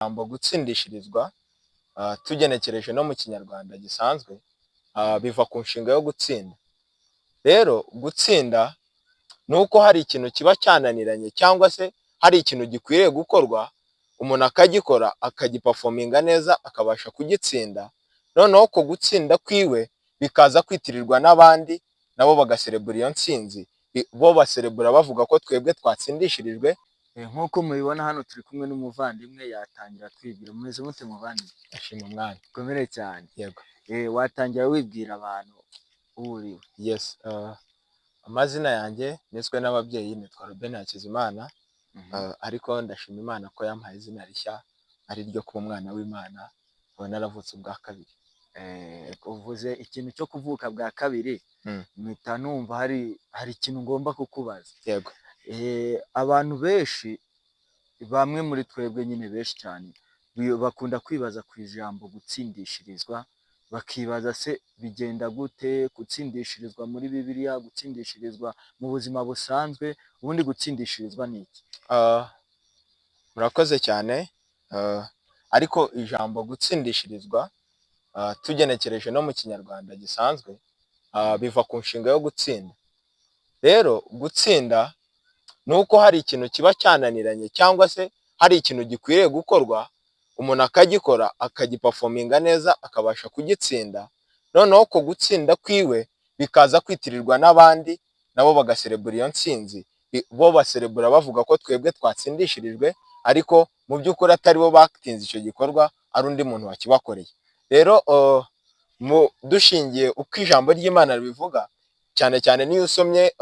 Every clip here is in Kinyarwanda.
Ijambo gutsindishirizwa tugenekereje no mu kinyarwanda gisanzwe biva ku nshinga yo gutsinda. Rero gutsinda ni uko hari ikintu kiba cyananiranye cyangwa se hari ikintu gikwiriye gukorwa, umuntu akagikora akagipafominga neza akabasha kugitsinda, noneho ko gutsinda kwiwe bikaza kwitirirwa n'abandi nabo bagaserebura iyo ntsinzi. Bo baserebura bavuga ko twebwe twatsindishirijwe. Nk'uko mubibona hano turi kumwe n'umuvandimwe yatangira twibwira. Mumeze mute muvandimwe? Ashima umwanya. Komere cyane. Yego. Watangira wibwira abantu uwo uriwe? Yes. Amazina yanjye niswe n'ababyeyi, nitwa Ruben Hakizimana. Ariko ndashima Imana ko yampaye izina rishya ari ryo kuba umwana w'Imana, nkaba naravutse ubwa kabiri. Uvuze ikintu cyo kuvuka bwa kabiri, mpita numva hari ikintu ngomba kukubaza. Yego. Abantu benshi, bamwe muri twebwe nyine benshi cyane, bakunda kwibaza ku ijambo gutsindishirizwa, bakibaza se bigenda gute gutsindishirizwa muri Bibiliya, gutsindishirizwa mu buzima busanzwe, ubundi gutsindishirizwa ni iki? Murakoze cyane. Ariko ijambo gutsindishirizwa tugenekereje no mu kinyarwanda gisanzwe biva ku nshinga yo gutsinda. Rero gutsinda ni uko hari ikintu kiba cyananiranye cyangwa se hari ikintu gikwiriye gukorwa, umuntu akagikora akagipafominga neza akabasha kugitsinda, noneho ko gutsinda kwiwe bikaza kwitirirwa n'abandi nabo bagaserebura iyo ntsinzi. Bo baserebura bavuga ko twebwe twatsindishirijwe, ariko mu by'ukuri atari bo batinze icyo gikorwa, ari undi muntu wakibakoreye. Rero dushingiye uko ijambo ry'Imana ribivuga, cyane cyane niyo usomye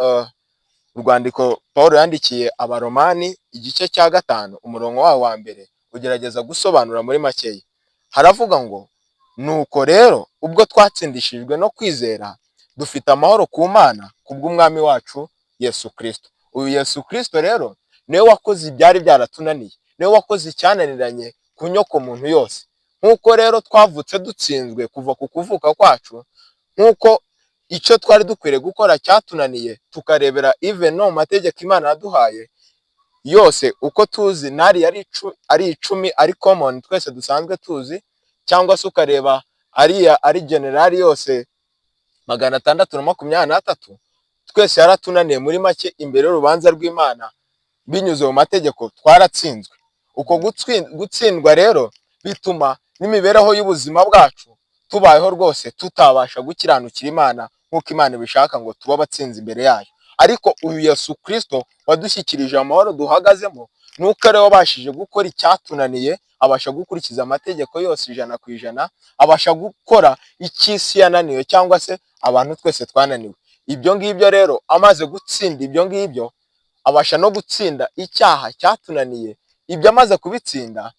urwandiko Pawulo yandikiye Abaromani igice cya 5 umurongo wawo wa mbere, ugerageza gusobanura muri makeya. Haravuga ngo nuko rero ubwo twatsindishijwe no kwizera, dufite amahoro ku Mana kubw'umwami wacu Yesu Kristo. Uyu Yesu Kristo rero niwe wakoze ibyari byaratunaniye, niwe wakoze icyananiranye ku nyoko muntu yose. Nk'uko rero twavutse dutsinzwe kuva ku kuvuka kwacu, nk'uko icyo twari dukwiriye gukora cyatunaniye, tukarebera even no mategeko Imana yaduhaye yose uko tuzi, nari ari 10 ari common twese dusanzwe tuzi, cyangwa se ukareba ari generali yose 623, twese yaratunaniye muri make imbere y'urubanza rw'Imana. Binyuze mu mategeko twaratsinzwe. Uko gutsindwa rero bituma n'imibereho y'ubuzima bwacu tubayeho rwose tutabasha gukiranukira Imana nk'uko Imana ibishaka ngo tuba abatsinzi imbere yayo. Ariko uyu Yesu Kristo wadushyikirije amahoro duhagazemo, nuko ari we wabashije gukora icyatunaniye, abasha gukurikiza amategeko yose 100%, abasha gukora icy'isi yananiwe cyangwa se abantu twese twananiwe. Ibyo ngibyo rero amaze gutsinda ibyo ngibyo, abasha no gutsinda icyaha cyatunaniye. Ibyo amaze kubitsinda,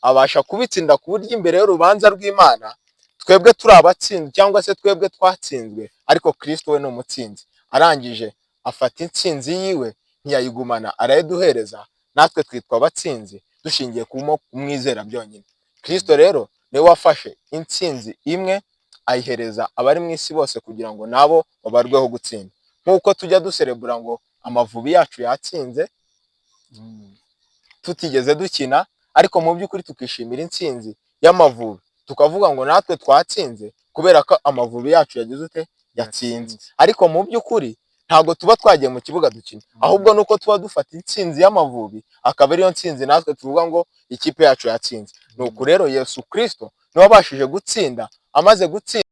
abasha kubitsinda ku buryo imbere y'urubanza rw'Imana twebwe turi abatsinzi cyangwa se twebwe twatsinzwe, ariko Kristo we ni umutsinzi. Arangije afata intsinzi yiwe ntiyayigumana, arayiduhereza, natwe twitwa abatsinzi dushingiye ku kumwizera byonyine. Kristo rero niwe wafashe intsinzi imwe ayihereza abari mu isi bose kugira ngo nabo babarweho gutsinda. Nk'uko tujya duserebura ngo Amavubi yacu yatsinze tutigeze dukina, ariko mu by'ukuri tukishimira intsinzi y'Amavubi, tukavuga ngo natwe twatsinze kubera ko Amavubi yacu yagize ute, yatsinze. Ariko mu by'ukuri ntabwo tuba twagiye mu kibuga dukina, ahubwo nuko tuba dufata intsinzi y'Amavubi, akaba ariyo ntsinzi natwe tuvuga ngo ikipe yacu yatsinze. Nuko rero Yesu Kristo niwe wabashije gutsinda. Amaze gutsinda